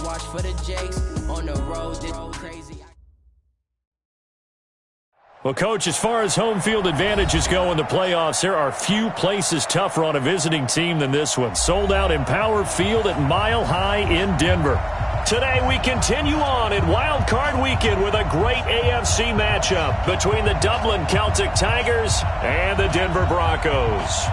watch for the Jakes on the road. This crazy. Well, Coach, as far as home field advantages go in the playoffs, there are few places tougher on a visiting team than this one. Sold out in Power Field at Mile High in Denver. Today we continue on in Wild Card Weekend with a great AFC matchup between the Dublin Celtic Tigers and the Denver Broncos.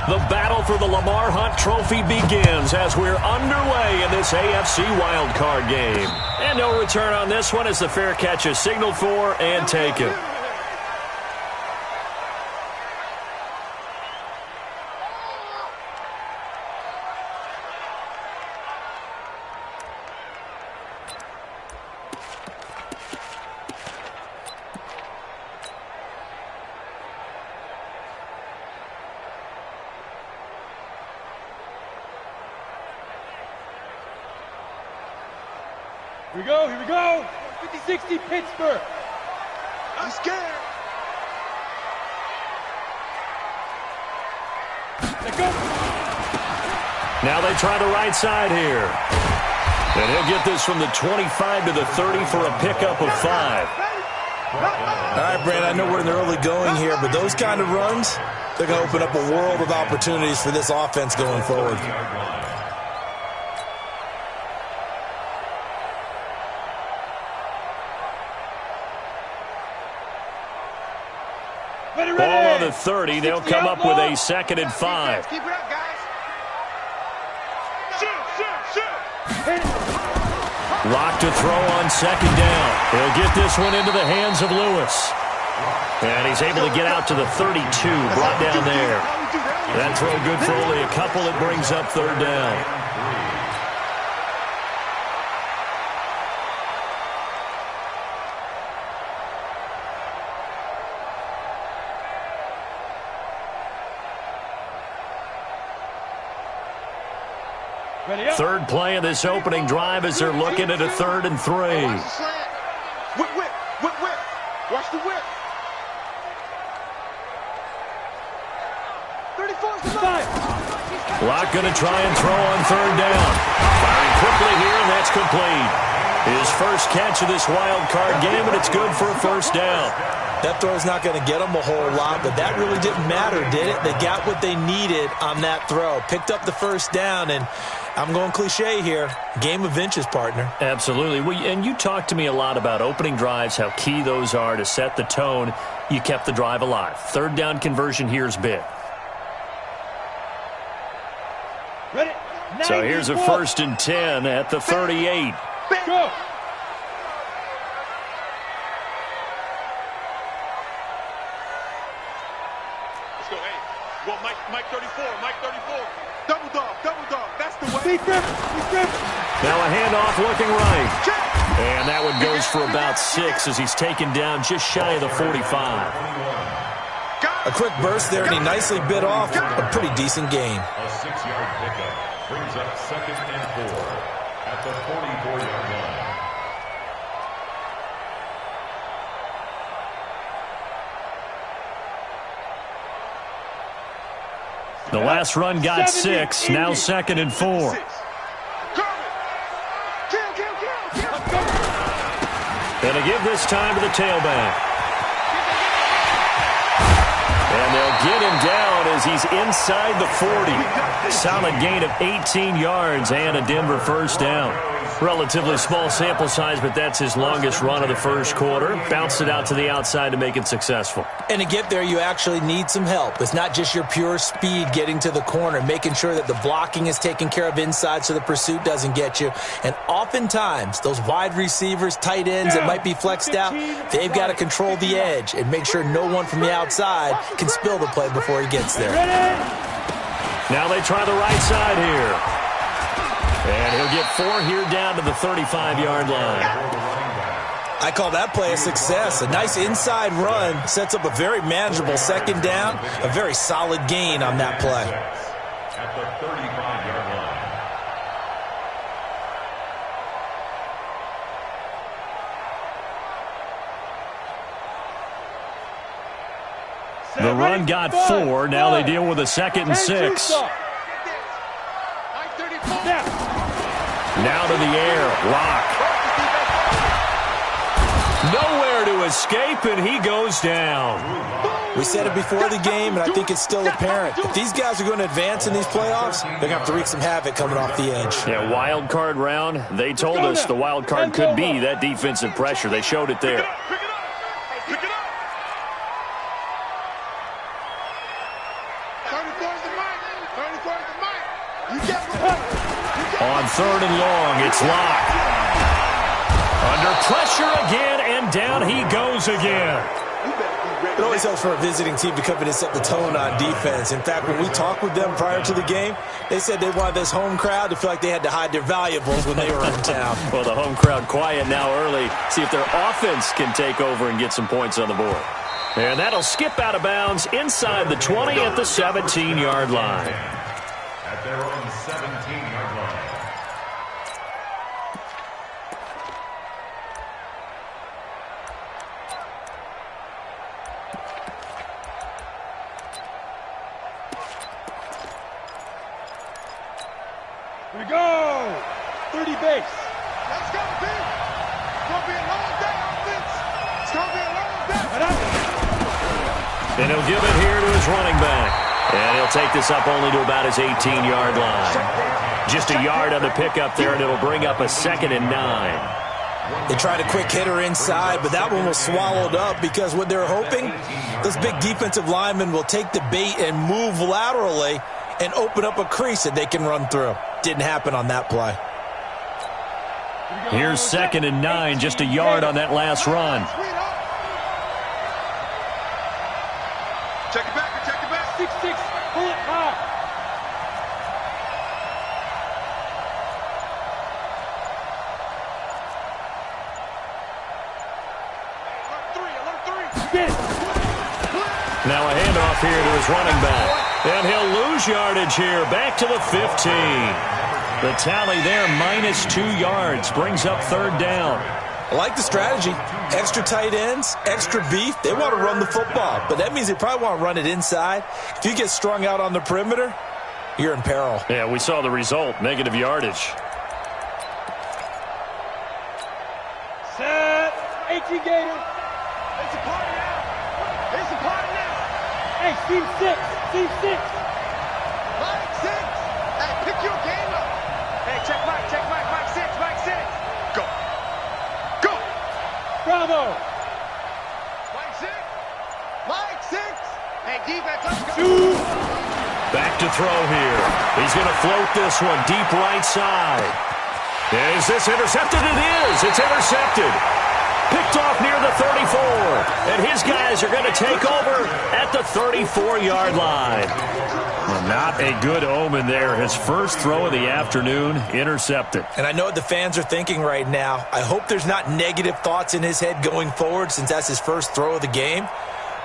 The battle for the Lamar Hunt Trophy begins as we're underway in this AFC wildcard game. And no return on this one as the fair catch is signaled for and taken. Here we go. 50-60 Pittsburgh. I'm scared. Let's go. Now they try the right side here. And he'll get this from the 25 to the 30 for a pickup of 5. All right, Brand, I know we're in the early going here, but those kind of runs, they're going to open up a world of opportunities for this offense going forward. Ball on the 30. They'll come up with a 2nd and 5. Keep it up, guys. Shoot. Lock to throw on 2nd down. He'll get this one into the hands of Lewis. And he's able to get out to the 32, brought down there. That throw good for only a couple. It brings up 3rd down. Third play of this opening drive as they're looking at a 3rd and 3. Watch the slant. Whip. Watch the whip. 34-5. Locke going to try and throw on 3rd down. Firing quickly here, and that's complete. His first catch of this wild card game, and it's good for a 1st down. That throw's not going to get them a whole lot, but that really didn't matter, did it? They got what they needed on that throw. Picked up the 1st down, and I'm going cliche here. Game of inches, partner. Absolutely. Well, and you talked to me a lot about opening drives, how key those are to set the tone. You kept the drive alive. 3rd down conversion here is big. Ready? So here's a 1st and 10 at the 38. Go. Let's go. Hey, well, Mike 34. Double dog. That's the way. Now a handoff looking right. And that one goes for about 6 as he's taken down just shy of the 45. A quick burst there, and he nicely bit off a pretty decent gain. A 6-yard pickup brings up 2nd and 4 at the 44-yard line. The last run got 6, now 2nd and 4. And to give this time to the tailback. And they'll get him down as he's inside the 40. Solid gain of 18 yards and a Denver 1st down. Relatively small sample size, but that's his longest run of the 1st quarter. Bounced it out to the outside to make it successful. And to get there, you actually need some help. It's not just your pure speed getting to the corner, making sure that the blocking is taken care of inside so the pursuit doesn't get you. And oftentimes, those wide receivers, tight ends that might be flexed out, they've got to control the edge and make sure no one from the outside can spill the play before he gets there. Now they try the right side here. And he'll get 4 here down to the 35-yard line. I call that play a success. A nice inside run sets up a very manageable 2nd down, a very solid gain on that play. At the 35-yard line. The run got 4. Now they deal with a 2nd and 6. Now to the air. Lock. Nowhere to escape, and he goes down. We said it before the game, and I think it's still apparent. If these guys are going to advance in these playoffs, they're going to have to wreak some havoc coming off the edge. Yeah, wild card round. They told us the wild card could be that defensive pressure. They showed it there. On 3rd and long, it's locked. Under pressure again, and down he goes again. It always helps for a visiting team to come in and set the tone on defense. In fact, when we talked with them prior to the game, they said they wanted this home crowd to feel like they had to hide their valuables when they were in town. Well, the home crowd quiet now early. See if their offense can take over and get some points on the board. And that'll skip out of bounds inside the 20 at the 17-yard line. At their own 17-yard line. Here we go. 30 base. Let's go, B. It's going to be a long day, offense. It's going to be a long day. And he'll give it here to his running back. And he'll take this up only to about his 18-yard line. Just a yard on the pickup there, and it'll bring up a 2nd and 9. They tried a quick hitter inside, but that one was swallowed up because what they're hoping, those big defensive linemen will take the bait and move laterally and open up a crease that they can run through. Didn't happen on that play. Here's 2nd and 9, just a yard on that last run. Check it back, check it back. 6-6, pull it high. Alert 3. Spin. Now a handoff here to his running back. And he'll lose yardage here, back to the 15. The tally there, -2 yards, brings up 3rd down. I like the strategy. Extra tight ends, extra beef. They want to run the football, but that means they probably want to run it inside. If you get strung out on the perimeter, you're in peril. Yeah, we saw the result, negative yardage. Set. 18 Gator. It's a party now. It's a party now. Hey, team 6. Team 6. Mike 6. Hey, pick your game up. Hey, check Mike. Mike 6. Mike 6. Go. Go. Bravo. Mike 6. Mike 6. Hey, defense, let's go. 2. Back to throw here. He's going to float this one deep right side. Is this intercepted? It is. It's intercepted. Picked off near the 34. And his guys are going to take over at the 34-yard line. Well, not a good omen there. His first throw of the afternoon, intercepted. And I know what the fans are thinking right now. I hope there's not negative thoughts in his head going forward since that's his first throw of the game.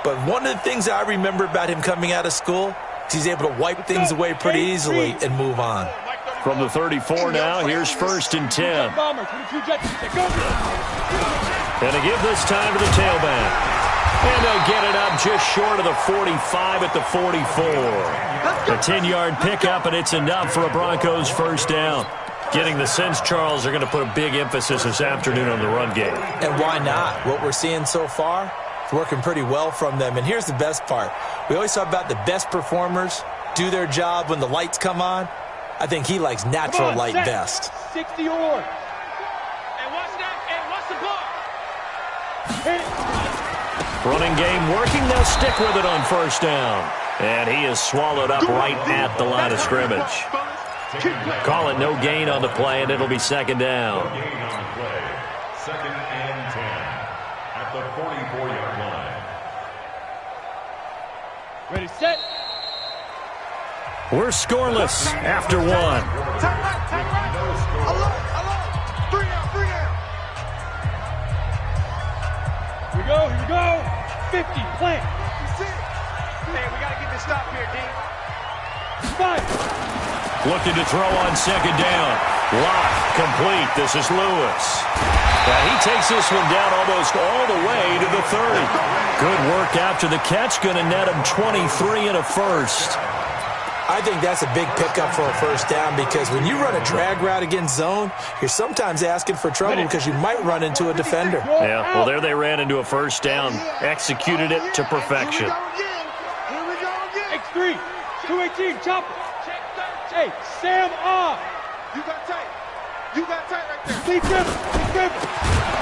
But one of the things I remember about him coming out of school is he's able to wipe things away pretty easily and move on. From the 34 now, here's 1st and 10. Bomber, 22 Jets. Go. And to give this time to the tailback. And they'll get it up just short of the 45 at the 44. A 10-yard pickup, and it's enough for a Broncos first down. Getting the sense, Charles, they're going to put a big emphasis this afternoon on the run game. And why not? What we're seeing so far, it's working pretty well from them. And here's the best part. We always talk about the best performers do their job when the lights come on. I think he likes natural light best. 60 or. And what's that? And what's the ball? Hit it. Running game working. They'll stick with it on first down. And he is swallowed up right at the line of scrimmage. Call it no gain on the play, and it'll be 2nd down. No gain on the play. 2nd and 10 at the 44-yard line. Ready, set. We're scoreless after 1. Take right. Alert. 3 down. Here we go. 50, plant. You see it? Hey, we got to get this stop here, D. 5. Looking to throw on 2nd down. Lock, complete. This is Lewis. And he takes this one down almost all the way to the 30. Good work after the catch. Going to net him 23 and a first. I think that's a big pickup for a first down because when you run a drag route against zone, you're sometimes asking for trouble because you might run into a defender. Yeah, well, there they ran into a first down. Executed it to perfection. X3, 218, chopper. Hey, Sam on. You got tight. You got tight right there. Big dribble.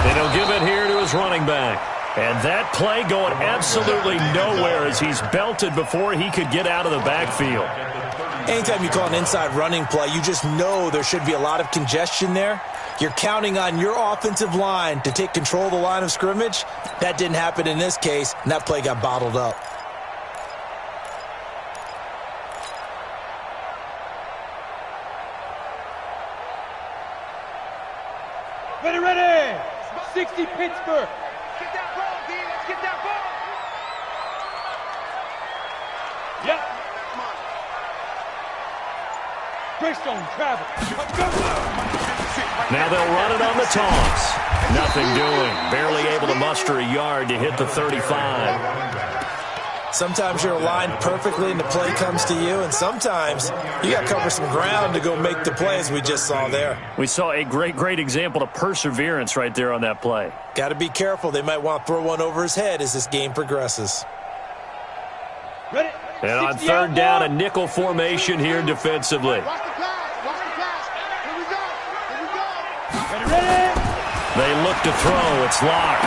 And he'll give it here to his running back. And that play going absolutely nowhere as he's belted before he could get out of the backfield. Anytime you call an inside running play, you just know there should be a lot of congestion there. You're counting on your offensive line to take control of the line of scrimmage. That didn't happen in this case, and that play got bottled up. Ready. 60 Pittsburgh. Get that ball, D. Let's get that ball. Yep. Come on. Greystone travel. Now they'll run it on the toss. Nothing doing. Barely able to muster a yard to hit the 35. Sometimes you're aligned perfectly and the play comes to you, and sometimes you got to cover some ground to go make the play as we just saw there. We saw a great example of perseverance right there on that play. Got to be careful. They might want to throw one over his head as this game progresses. Ready. And on third down, a nickel formation here defensively. Watch the pass. Watch the pass. Here we go. Here we go. Ready. They look to throw. It's locked.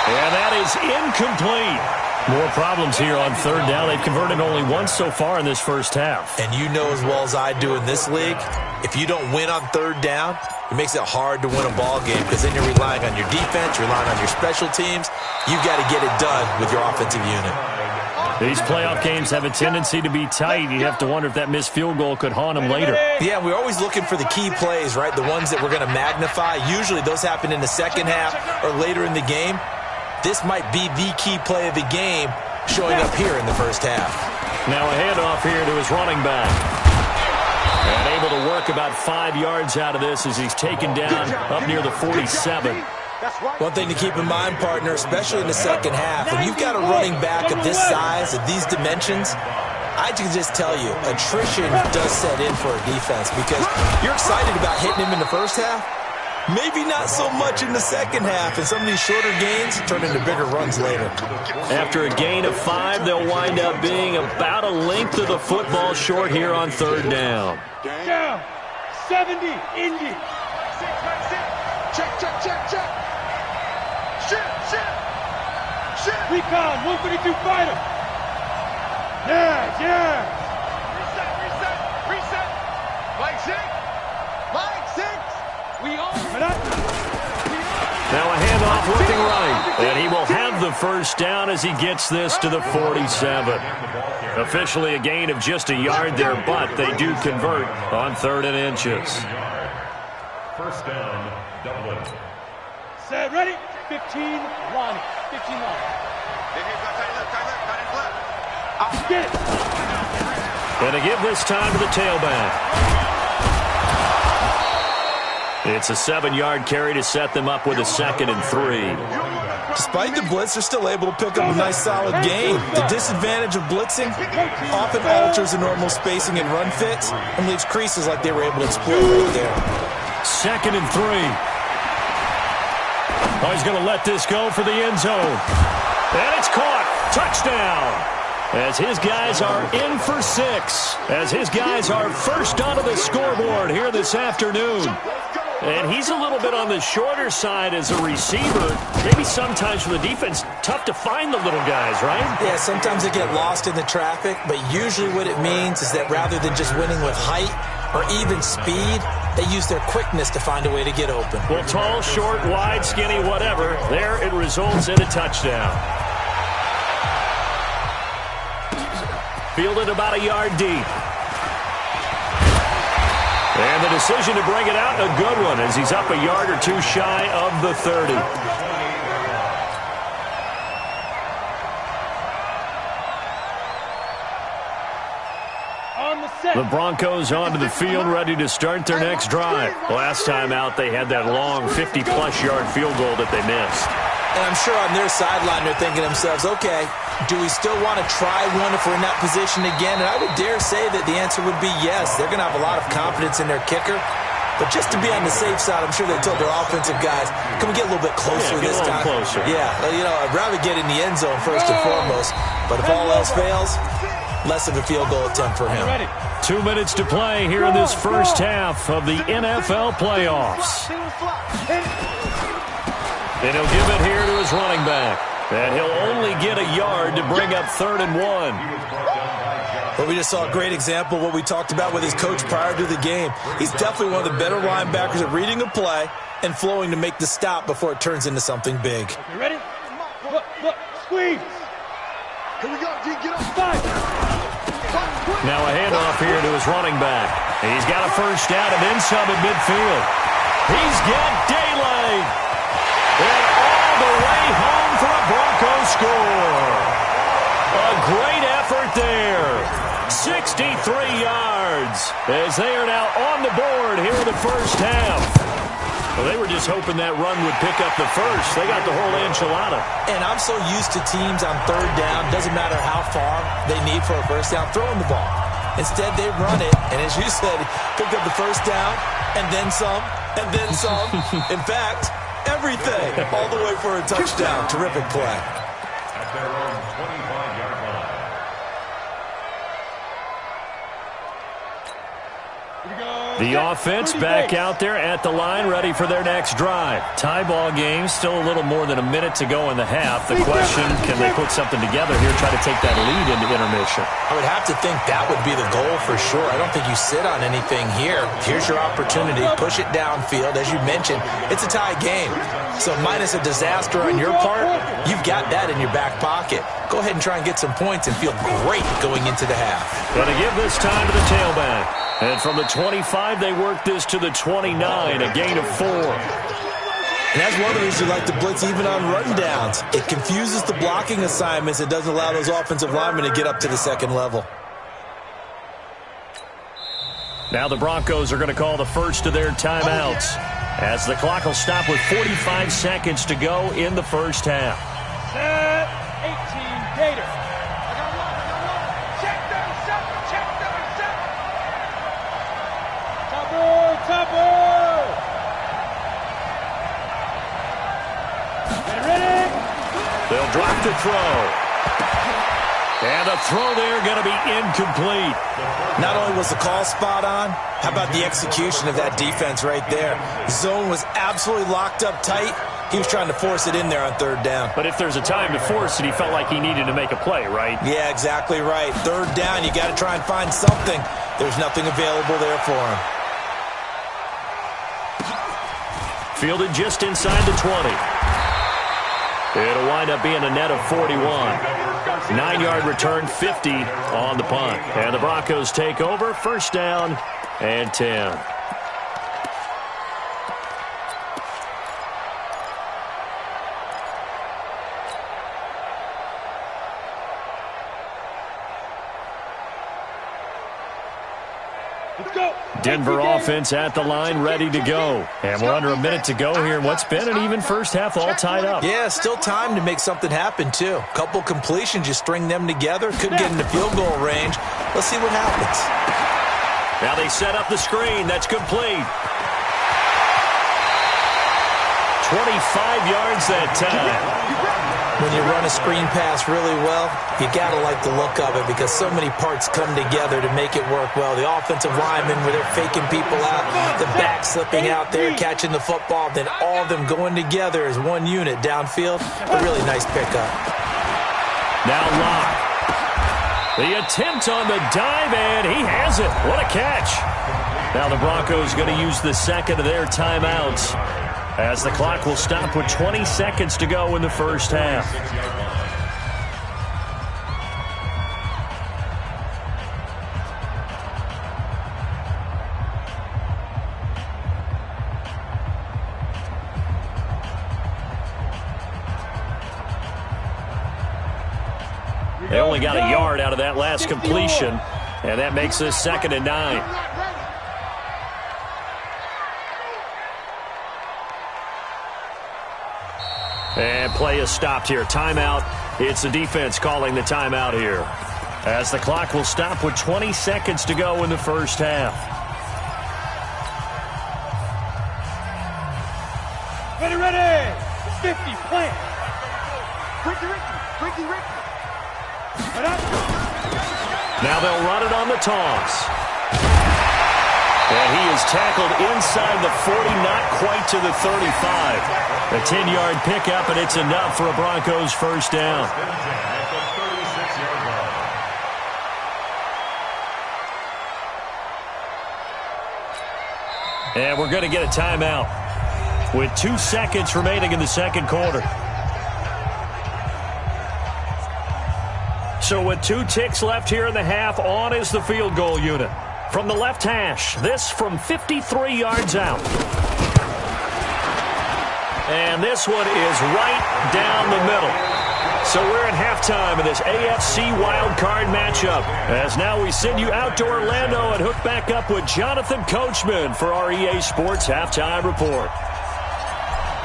And that is incomplete. More problems here on third down. They've converted only once so far in this first half. And you know as well as I do in this league, if you don't win on third down, it makes it hard to win a ball game because then you're relying on your defense, you're relying on your special teams. You've got to get it done with your offensive unit. These playoff games have a tendency to be tight. You have to wonder if that missed field goal could haunt them later. Yeah, we're always looking for the key plays, right? The ones that we're going to magnify. Usually those happen in the second half or later in the game. This might be the key play of the game showing up here in the first half. Now a handoff here to his running back. And able to work about 5 yards out of this as he's taken down up near the 47. One thing to keep in mind, partner, especially in the second half, when you've got a running back of this size, of these dimensions, I can just tell you, attrition does set in for a defense because you're excited about hitting him in the first half. Maybe not so much in the second half, and some of these shorter gains turn into bigger runs later. After a gain of 5, they'll wind up being about a length of the football short here on third down. Down. 70. Indy. Check. Shit. Recon. 132 fighter. Yeah. Reset. Mike 6. We own. Now a handoff looking right, and he will have the first down as he gets this to the 47. Officially a gain of just a yard there, but they do convert on 3rd and inches. First down, Dublin. Set, ready. 15, Lonnie. 15, Lonnie. Get it. And to give this time to the tailback. It's a 7-yard carry to set them up with a 2nd and 3. Despite the blitz, they're still able to pick up a nice solid gain. The disadvantage of blitzing often alters the normal spacing and run fits and leaves creases like they were able to exploit right there. 2nd and 3. Oh, he's going to let this go for the end zone. And it's caught. Touchdown. As his guys are in for 6. As his guys are first onto the scoreboard here this afternoon. And he's a little bit on the shorter side as a receiver. Maybe sometimes for the defense, tough to find the little guys, right? Yeah, sometimes they get lost in the traffic, but usually what it means is that rather than just winning with height or even speed, they use their quickness to find a way to get open. Well, tall, short, wide, skinny, whatever, there it results in a touchdown. Fielded about a yard deep. And the decision to bring it out, a good one, as he's up a yard or two shy of the 30. On The Broncos onto the field, ready to start their next drive. Last time out, they had that long 50-plus yard field goal that they missed. And I'm sure on their sideline they're thinking to themselves, okay, do we still want to try one if we're in that position again? And I would dare say that the answer would be yes. They're going to have a lot of confidence in their kicker. But just to be on the safe side, I'm sure they told their offensive guys, can we get a little bit closer this time? Closer. Yeah, you know, I'd rather get in the end zone first and foremost. But if all else fails, less of a field goal attempt for him. 2 minutes to play here in this first half of the NFL playoffs. And he'll give it here to his running back. And he'll only get a yard to bring up 3rd and 1. But we just saw a great example of what we talked about with his coach prior to the game. He's definitely one of the better linebackers at reading a play and flowing to make the stop before it turns into something big. You ready? Look, squeeze. Here we go, G, get up. 5. Now a handoff here to his running back. He's got a first down and then some at midfield. He's got daylight. And all the way home for a Broncos score. A great effort there. 63 yards as they are now on the board here in the first half. Well, they were just hoping that run would pick up the first. They got the whole enchilada. And I'm so used to teams on 3rd down, doesn't matter how far they need for a first down, throwing the ball. Instead, they run it, and as you said, picked up the first down, and then some, and then some. In fact, everything, all the way for a touchdown. Terrific play. At their own 25-yard line. The offense back out there at the line, ready for their next drive. Tie ball game, still a little more than a minute to go in the half. The question, can they put something together here, try to take that lead into intermission? I would have to think that would be the goal for sure. I don't think you sit on anything here. Here's your opportunity. Push it downfield. As you mentioned, it's a tie game. So minus a disaster on your part, you've got that in your back pocket. Go ahead and try and get some points and feel great going into the half. Going to give this time to the tailback. And from the 25, they work this to the 29, a gain of 4. And that's one of the reasons you like to blitz even on rundowns. It confuses the blocking assignments. It doesn't allow those offensive linemen to get up to the second level. Now the Broncos are going to call the first of their timeouts as the clock will stop with 45 seconds to go in the first half. Set. 18, Gator. They'll drop the throw. And the throw there going to be incomplete. Not only was the call spot on, how about the execution of that defense right there? Zone was absolutely locked up tight. He was trying to force it in there on 3rd down. But if there's a time to force it, he felt like he needed to make a play, right? Yeah, exactly right. 3rd down, you got to try and find something. There's nothing available there for him. Fielded just inside the 20. It'll wind up being a net of 41. 9-yard return, 50 on the punt. And the Broncos take over, first down and 10. Denver offense at the line, ready to go. And we're under a minute to go here in what's been an even first half, all tied up. Yeah, still time to make something happen, too. Couple completions, you string them together. Could get into field goal range. Let's see what happens. Now they set up the screen. That's complete. 25 yards that time. When you run a screen pass really well, you got to like the look of it because so many parts come together to make it work well. The offensive linemen, where they're faking people out, the back slipping out there, catching the football, then all of them going together as one unit downfield. A really nice pickup. Now Locke. The attempt on the dive, and he has it. What a catch. Now the Broncos going to use the second of their timeouts, as the clock will stop with 20 seconds to go in the first half. They only got a yard out of that last completion. And that makes this 2nd and 9. And play is stopped here. Timeout. It's the defense calling the timeout here, as the clock will stop with 20 seconds to go in the first half. Ready. 50, plant. Ricky. Now they'll run it on the toss. And he is tackled inside the 40, not quite to the 35. A 10-yard pickup, and it's enough for a Broncos first down. And we're going to get a timeout with 2 seconds remaining in the second quarter. So with 2 ticks left here in the half, on is the field goal unit. From the left hash, this from 53 yards out. And this one is right down the middle. So we're at halftime of this AFC wildcard matchup, as now we send you out to Orlando and hook back up with Jonathan Coachman for our EA Sports Halftime Report.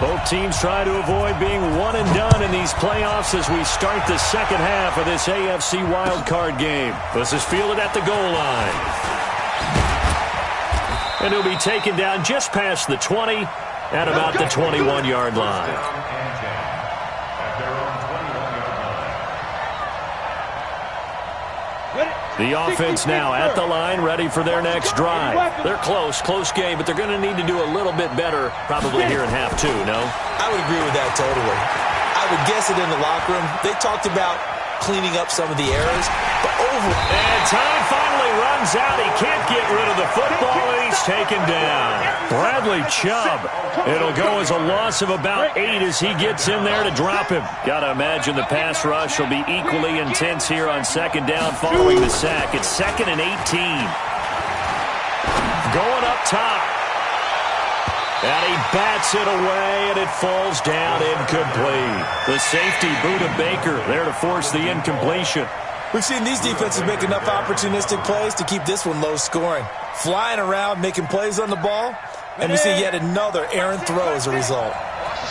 Both teams try to avoid being one and done in these playoffs as we start the second half of this AFC wildcard game. This is fielded at the goal line. And he'll be taken down just past the 20 at about the 21-yard line. The offense now at the line, ready for their next drive. They're close game, but they're going to need to do a little bit better probably here in half 2, no? I would agree with that totally. I would guess it in the locker room. They talked about cleaning up some of the errors, but and time finally runs out. He can't get rid of the football, and he's taken down. Bradley Chubb. It'll go as a loss of about 8 as he gets in there to drop him. Got to imagine the pass rush will be equally intense here on second down following the sack. It's 2nd and 18. Going up top. And he bats it away, and it falls down incomplete. The safety, Buda Baker, there to force the incompletion. We've seen these defenses make enough opportunistic plays to keep this one low scoring. Flying around, making plays on the ball, and we see yet another errant throw as a result.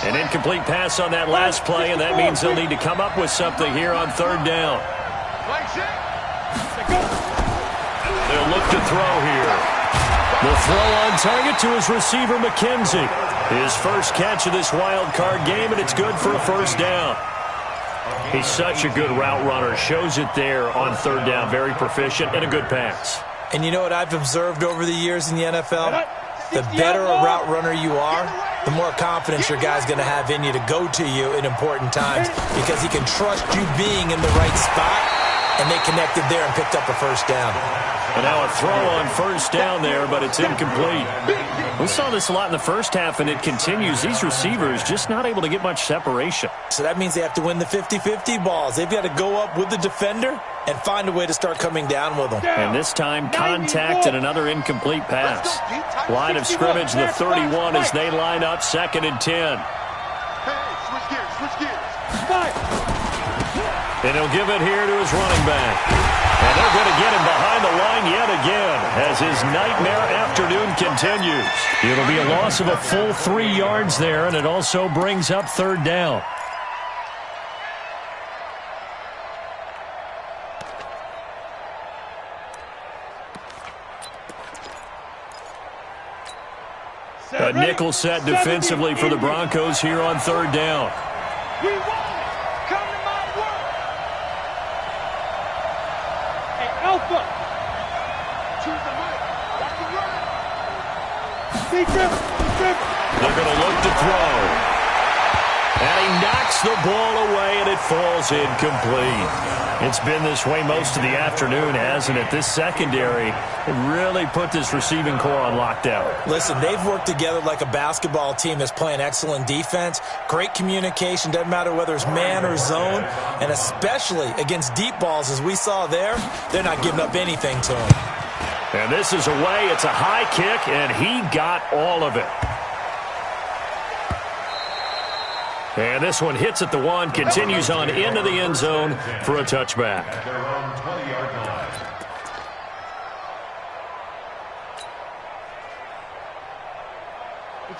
An incomplete pass on that last play, and that means they'll need to come up with something here on 3rd down. They'll look to throw here. The throw on target to his receiver, McKenzie. His first catch of this wild card game, and it's good for a first down. He's such a good route runner. Shows it there on 3rd down. Very proficient and a good pass. And you know what I've observed over the years in the NFL? The better a route runner you are, the more confidence your guy's going to have in you to go to you in important times, because he can trust you being in the right spot, and they connected there and picked up a first down. And now a throw on 1st down there, but it's incomplete. We saw this a lot in the first half, and it continues. These receivers just not able to get much separation. So that means they have to win the 50-50 balls. They've got to go up with the defender and find a way to start coming down with them. And this time, contact and another incomplete pass. Line of scrimmage, the 31 as they line up 2nd and 10. Switch gears. And he'll give it here to his running back. And they're going to get him behind the line yet again as his nightmare afternoon continues. It'll be a loss of a full 3 yards there, and it also brings up 3rd down. A nickel set defensively for the Broncos here on 3rd down. We won it. Come to my work. Hey, Alpha. Choose the right. Watch the right. Deep dribble. They're going to look to throw. And he knocks the ball away, and it falls incomplete. It's been this way most of the afternoon, hasn't it? This secondary, it really put this receiving core on lockdown. Listen, they've worked together like a basketball team that's playing excellent defense. Great communication, doesn't matter whether it's man or zone. And especially against deep balls, as we saw there, they're not giving up anything to them. And this is away. It's a high kick, and he got all of it. And this one hits at the 1, continues on into the end zone for a touchback.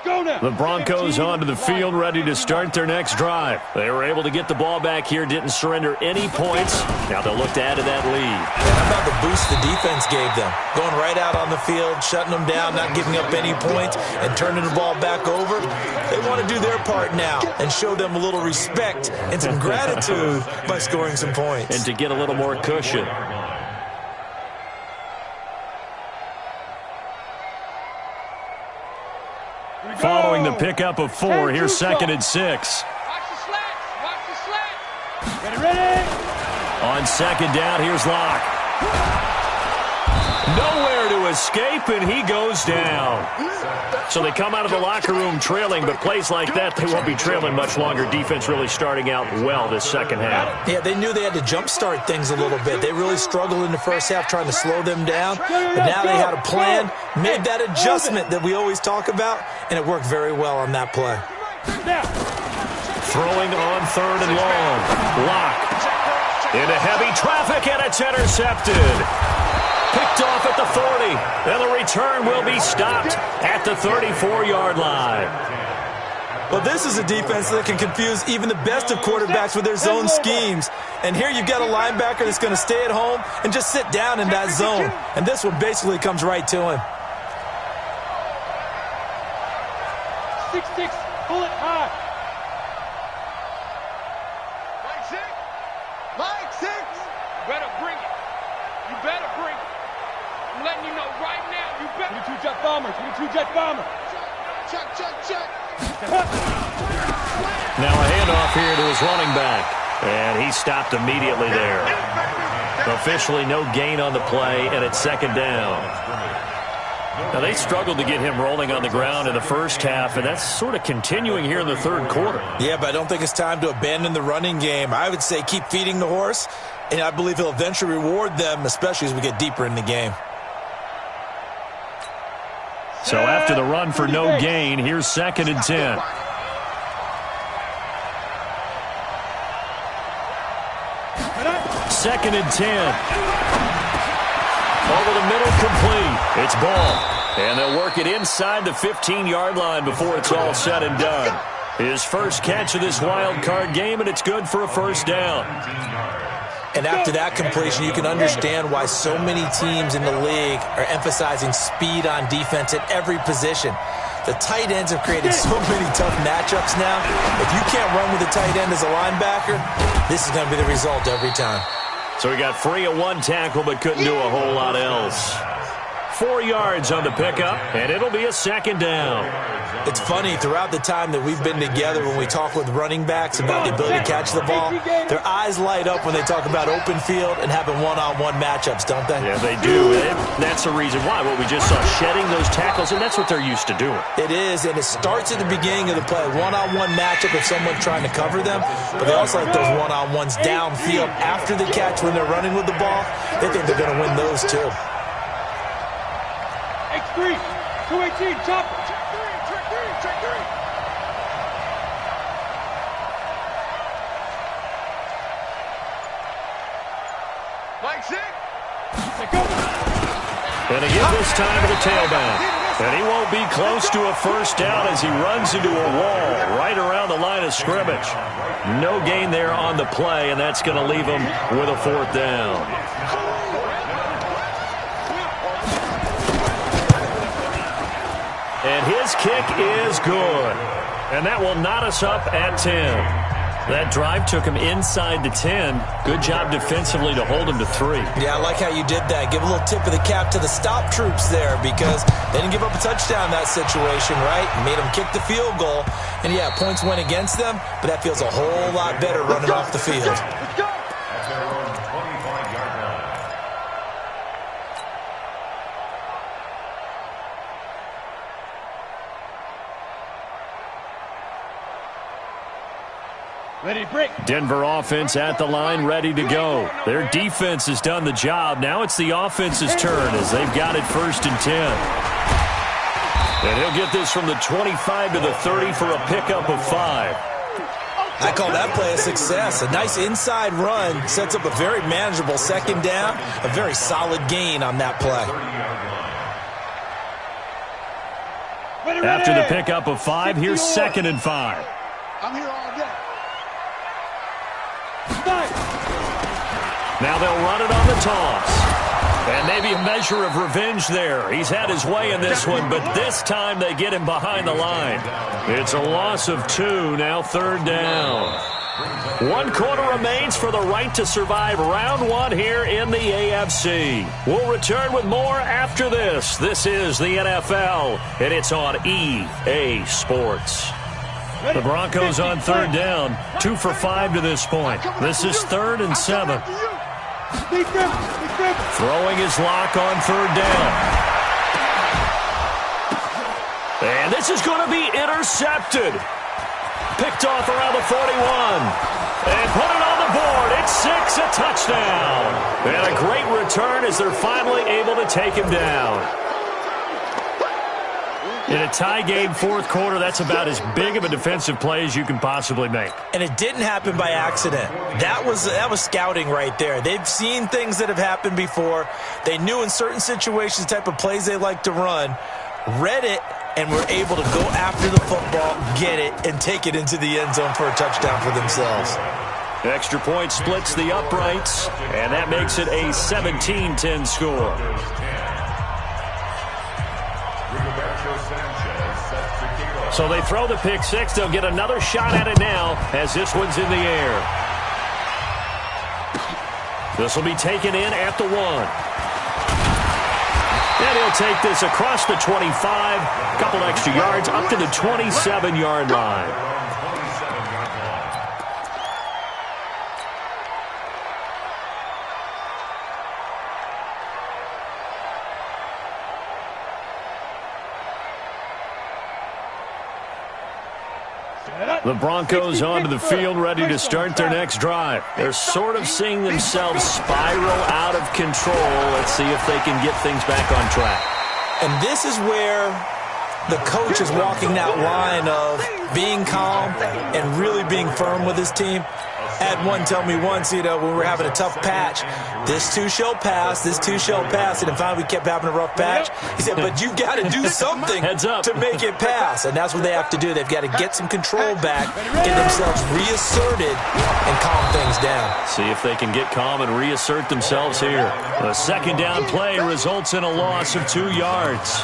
go now. The Broncos onto the field, ready to start their next drive. They were able to get the ball back here, didn't surrender any points. Now they'll look to add to that lead. How about the boost the defense gave them? Going right out on the field, shutting them down, not giving up any points, and turning the ball back over. They want to do their part now and show them a little respect and some gratitude by scoring some points. And to get a little more cushion. Following the pickup of 4, here's 2nd and 6. Watch the slats. Watch the slats. Ready, ready. On 2nd down, here's Locke. Nowhere to escape, and he goes down. So they come out of the locker room trailing, but plays like that, they won't be trailing much longer. Defense really starting out well this second half. Yeah, they knew they had to jumpstart things a little bit. They really struggled in the first half trying to slow them down, but now they had a plan, made that adjustment that we always talk about, and it worked very well on that play. Throwing on 3rd and long. Locke into heavy traffic, and it's intercepted. Picked off at the 40, and the return will be stopped at the 34-yard line. Well, this is a defense that can confuse even the best of quarterbacks with their zone schemes. And here you've got a linebacker that's going to stay at home and just sit down in that zone. And this one basically comes right to him. 6-6, pull it high. Line six. You better bring it. You better bring it. I'm letting you know right now, you better. 22 jet bombers, 22 jet bombers. Check, check, check. Now a handoff here to his running back. And he stopped immediately there. Officially no gain on the play, and it's 2nd down. Now they struggled to get him rolling on the ground in the first half, and that's sort of continuing here in the 3rd quarter. Yeah, but I don't think it's time to abandon the running game. I would say keep feeding the horse, and I believe he'll eventually reward them, especially as we get deeper in the game. So after the run for no gain, here's 2nd and 10. Second and 10. Over the middle, complete. It's ball. And they'll work it inside the 15-yard line before it's all said and done. His first catch of this wild card game, and it's good for a 1st down. And after that completion, you can understand why so many teams in the league are emphasizing speed on defense at every position. The tight ends have created so many tough matchups now. If you can't run with a tight end as a linebacker, this is going to be the result every time. So he got free of 1 tackle but couldn't do a whole lot else. 4 yards on the pickup, and it'll be a 2nd down. It's funny, throughout the time that we've been together, when we talk with running backs about the ability to catch the ball, their eyes light up when they talk about open field and having one-on-one matchups, don't they? Yeah, they do. And that's the reason why. What we just saw, shedding those tackles, and that's what they're used to doing. It is, and it starts at the beginning of the play. One-on-one matchup if someone's trying to cover them, but they also like those one-on-ones downfield after the catch when they're running with the ball. They think they're going to win those too. X3, 218, chopper. Check three. Line six. And again this time to the tailback. And he won't be close to a 1st down as he runs into a wall right around the line of scrimmage. No gain there on the play, and that's going to leave him with a 4th down. And his kick is good. And that will knot us up at 10. That drive took him inside the 10. Good job defensively to hold him to 3. Yeah, I like how you did that. Give a little tip of the cap to the stop troops there because they didn't give up a touchdown in that situation, right? Made them kick the field goal. And, yeah, points went against them, but that feels a whole lot better running off the field. At their own 25-yard line. Ready, break. Denver offense at the line, ready to go. Their defense has done the job. Now it's the offense's turn as they've got it 1st and 10. And he'll get this from the 25 to the 30 for a pickup of 5. I call that play a success. A nice inside run sets up a very manageable 2nd down. A very solid gain on that play. After the pickup of 5, here's 2nd and 5. I'm here all day. Now they'll run it on the toss. And maybe a measure of revenge there. He's had his way in this one, but this time they get him behind the line. It's a loss of 2, now 3rd down. 1 quarter remains for the right to survive round 1 here in the AFC. We'll return with more after this. This is the NFL, and it's on EA Sports. The Broncos on 3rd down, 2 for 5 to this point. This is 3rd and 7. Throwing his lock on 3rd down. And this is going to be intercepted. Picked off around the 41. And put it on the board. It's 6, a touchdown. And a great return as they're finally able to take him down. In a tie game, 4th quarter, that's about as big of a defensive play as you can possibly make. And it didn't happen by accident. That was scouting right there. They've seen things that have happened before. They knew in certain situations the type of plays they like to run, read it, and were able to go after the football, get it, and take it into the end zone for a touchdown for themselves. Extra point splits the uprights, and that makes it a 17-10 score. So they throw the pick 6. They'll get another shot at it now as this one's in the air. This will be taken in at the 1. And he'll take this across the 25, a couple extra yards, up to the 27-yard line. The Broncos onto the field, ready to start their next drive. They're sort of seeing themselves spiral out of control. Let's see if they can get things back on track. And this is where the coach is walking that line of being calm and really being firm with his team. Had one tell me once, when we were having a tough patch, this too shall pass, this too shall pass. And finally we kept having a rough patch. He said, but you've got to do something to make it pass. And that's what they have to do. They've got to get some control back, get themselves reasserted, and calm things down. See if they can get calm and reassert themselves here. A 2nd down play results in a loss of 2 yards.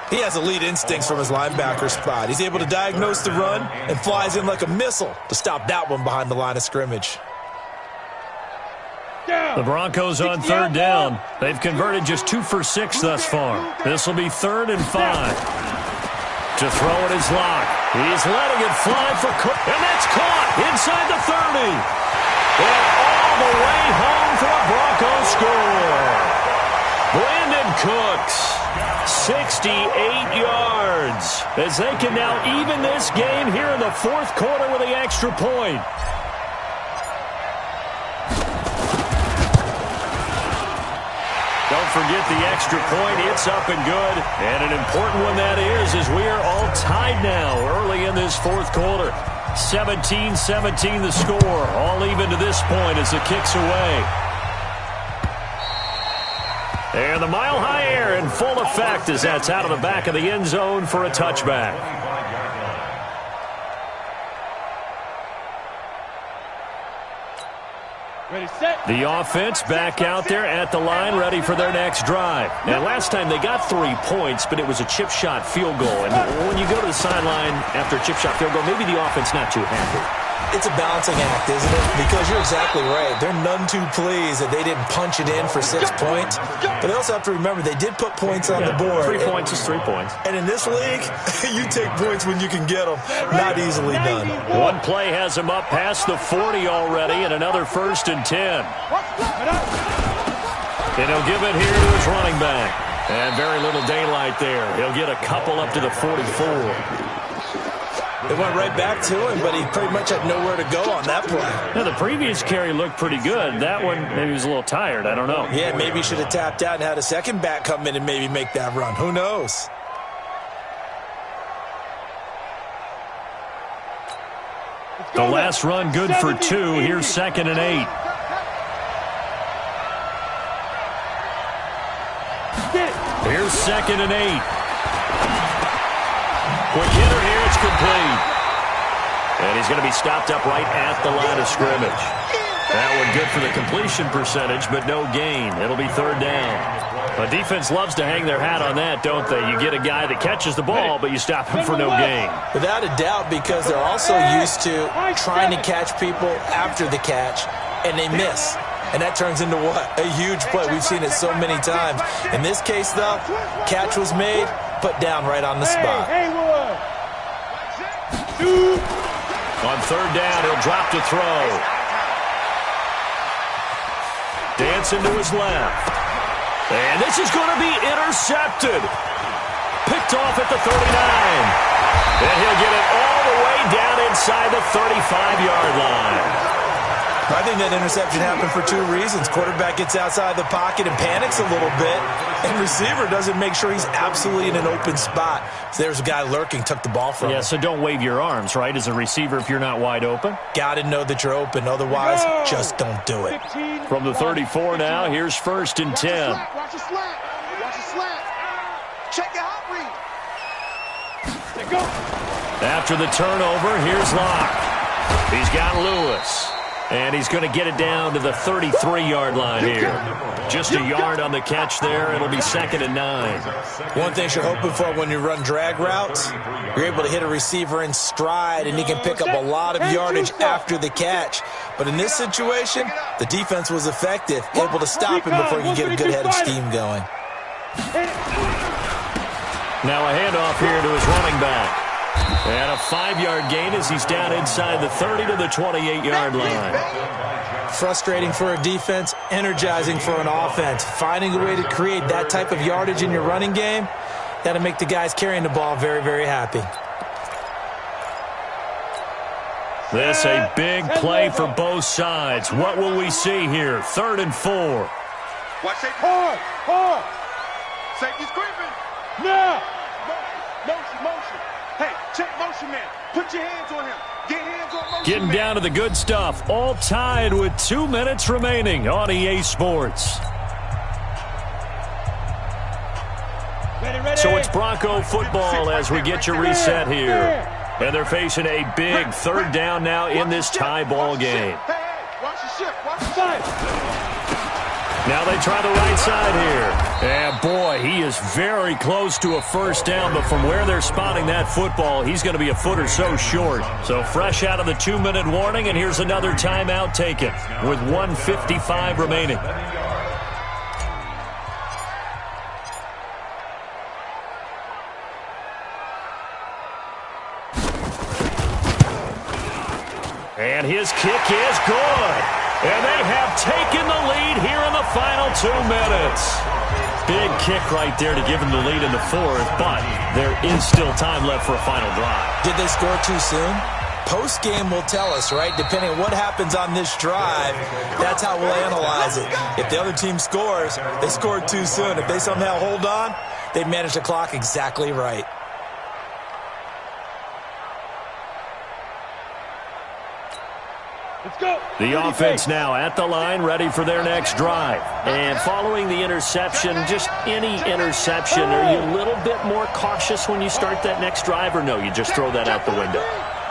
He has elite instincts from his linebacker spot. He's able to diagnose the run and flies in like a missile to stop that one behind the line of scrimmage. The Broncos on 3rd down. They've converted just 2 for 6 thus far. This will be 3rd and 5. To throw it is Locke. He's letting it fly for Cook. And that's caught inside the 30. And all the way home for a Broncos score. Brandon Cooks. 68 yards as they can now even this game here in the 4th quarter with the extra point. Don't forget the extra point. It's up and good. And an important one that is, as we are all tied now early in this 4th quarter. 17-17 the score. All even to this point as the kick's away. And the mile-high air in full effect as that's out of the back of the end zone for a touchback. The offense back out there at the line, ready for their next drive. And last time they got 3 points, but it was a chip shot field goal. And when you go to the sideline after a chip shot field goal, maybe the offense not too happy. It's a balancing act, isn't it? Because you're exactly right. They're none too pleased that they didn't punch it in for 6 points. But they also have to remember they did put points on the board. 3 points is 3 points. And in this league, you take points when you can get them. Not easily done. One play has him up past the 40 already, and another 1st and 10. And he'll give it here to his running back. And very little daylight there. He'll get a couple up to the 44. It went right back to him, but he pretty much had nowhere to go on that play. Now, the previous carry looked pretty good. That one, maybe he was a little tired. I don't know. Yeah, maybe he should have tapped out and had a second back come in and maybe make that run. Who knows? The last run good for 2. Here's 2nd and 8. Here's 2nd and 8. Quick hitter here. It's complete. And he's going to be stopped up right at the line of scrimmage. That one good for the completion percentage, but no gain. It'll be third down. A defense loves to hang their hat on that, don't they? You get a guy that catches the ball, but you stop him for no gain. Without a doubt, because they're also used to trying to catch people after the catch, and they miss. And that turns into what? A huge play. We've seen it so many times. In this case, though, catch was made, put down right on the spot. On third down, he'll drop to throw. Dancing to his left. And this is going to be intercepted. Picked off at the 39. And he'll get it all the way down inside the 35-yard line. I think that interception happened for two reasons. Quarterback gets outside the pocket and panics a little bit, and receiver doesn't make sure he's absolutely in an open spot. So there's a guy lurking, took the ball from him. Yeah, so don't wave your arms, right, as a receiver if you're not wide open. Got to know that you're open. Otherwise, just don't do it. From the 34 now, here's first and 10. Watch the slant. Watch the slant. Check your hot read. Go. After the turnover, here's Locke. He's got Lewis. And he's going to get it down to the 33-yard line here. Just a yard on the catch there. It'll be second and 9. One thing you're hoping for when you run drag routes, you're able to hit a receiver in stride, and he can pick up a lot of yardage after the catch. But in this situation, the defense was effective, able to stop him before he could get a good head of steam going. Now a handoff here to his running back. And a 5-yard gain as he's down inside the 30 to the 28-yard line. Frustrating for a defense, energizing for an offense. Finding a way to create that type of yardage in your running game, that'll make the guys carrying the ball very, very happy. This a big play for both sides. What will we see here? 3rd and 4. Watch it. Hard. Safety's creeping. Now. Motion. Hey, check motion man. Put your hands on him. Get hands on motion Getting man. down to the good stuff. All tied with 2 minutes remaining on EA Sports. Ready. So it's Bronco football as we get your reset here. And they're facing a big 3rd down now in this tie ball game. Hey, watch the shift. Watch the shift. Now they try the right side here. And boy, he is very close to a first down, but from where they're spotting that football, he's going to be a foot or so short. So fresh out of the 2-minute warning, and here's another timeout taken with 1:55 remaining. And his kick is good. And they have taken the lead here in the final 2 minutes. Big kick right there to give them the lead in the 4th, but there is still time left for a final drive. Did they score too soon? Post-game will tell us, right? Depending on what happens on this drive, that's how we'll analyze it. If the other team scores, they scored too soon. If they somehow hold on, they managed the clock exactly right. Let's go. The offense now at the line, ready for their next drive. And following the interception, just any interception, are you a little bit more cautious when you start that next drive, or no, you just throw that out the window?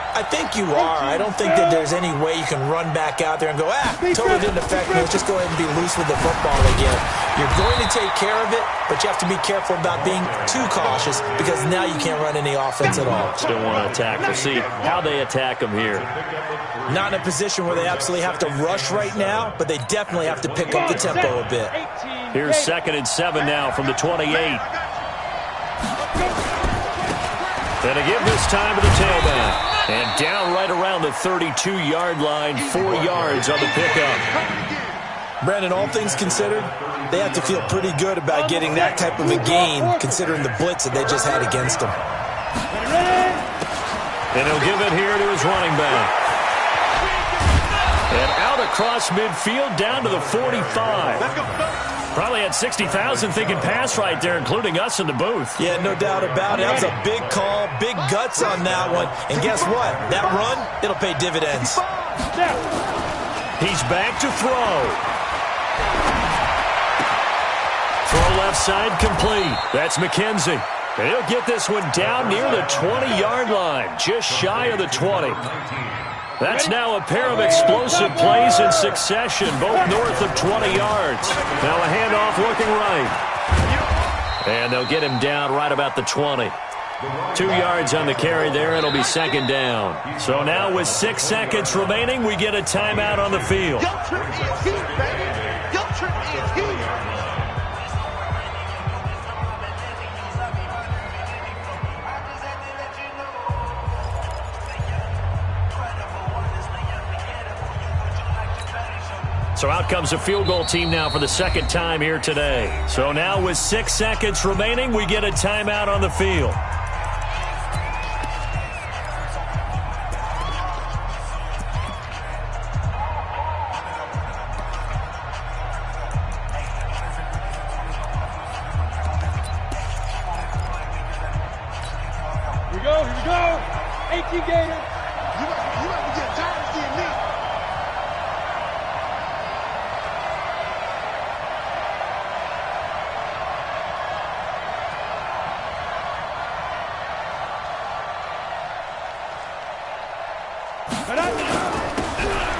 I think you are. I don't think that there's any way you can run back out there and go, totally didn't affect me. Let's just go ahead and be loose with the football again. You're going to take care of it, but you have to be careful about being too cautious because now you can't run any offense at all. Still want to attack. We'll see how they attack them here. Not in a position where they absolutely have to rush right now, but they definitely have to pick up the tempo a bit. Here's 2nd and 7 now from the 28. And to give this time to the tailback. And down right around the 32-yard line, 4 yards on the pickup. Brandon, all things considered, they have to feel pretty good about getting that type of a gain considering the blitz that they just had against them. And he'll give it here to his running back. And out across midfield down to the 45. Probably had 60,000 thinking pass right there, including us in the booth. Yeah, no doubt about it. That was a big call, big guts on that one. And guess what? That run, it'll pay dividends. He's back to throw. Throw left side complete. That's McKenzie. And he'll get this one down near the 20-yard line, just shy of the 20. That's now a pair of explosive plays in succession, both north of 20 yards. Now a handoff looking right. And they'll get him down right about the 20. 2 yards on the carry there. It'll be second down. So now with 6 seconds remaining, we get a timeout on the field. So out comes a field goal team now for the second time here today. So now with 6 seconds remaining, we get a timeout on the field. Here we go. 18 Gators. You have to get tired of seeing me.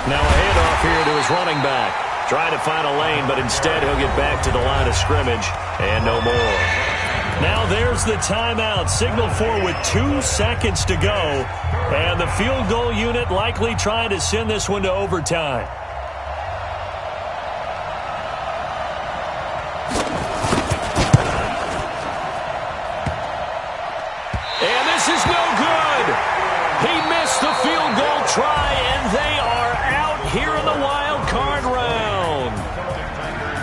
Now a handoff here to his running back. Trying to find a lane, but instead he'll get back to the line of scrimmage and no more. Now there's the timeout. Signal for with 2 seconds to go. And the field goal unit likely trying to send this one to overtime. And this is no good. He missed the field goal try, and they are out here in the wild card round.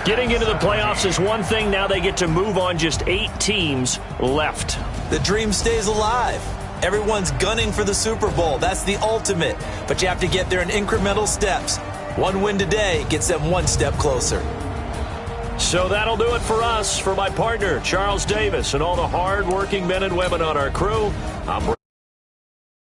Getting into the playoffs is one thing. Now they get to move on. Just 8 teams left. The dream stays alive. Everyone's gunning for the Super Bowl. That's the ultimate. But you have to get there in incremental steps. One win today gets them 1 step closer. So that'll do it for us. For my partner, Charles Davis, and all the hard-working men and women on our crew, I'm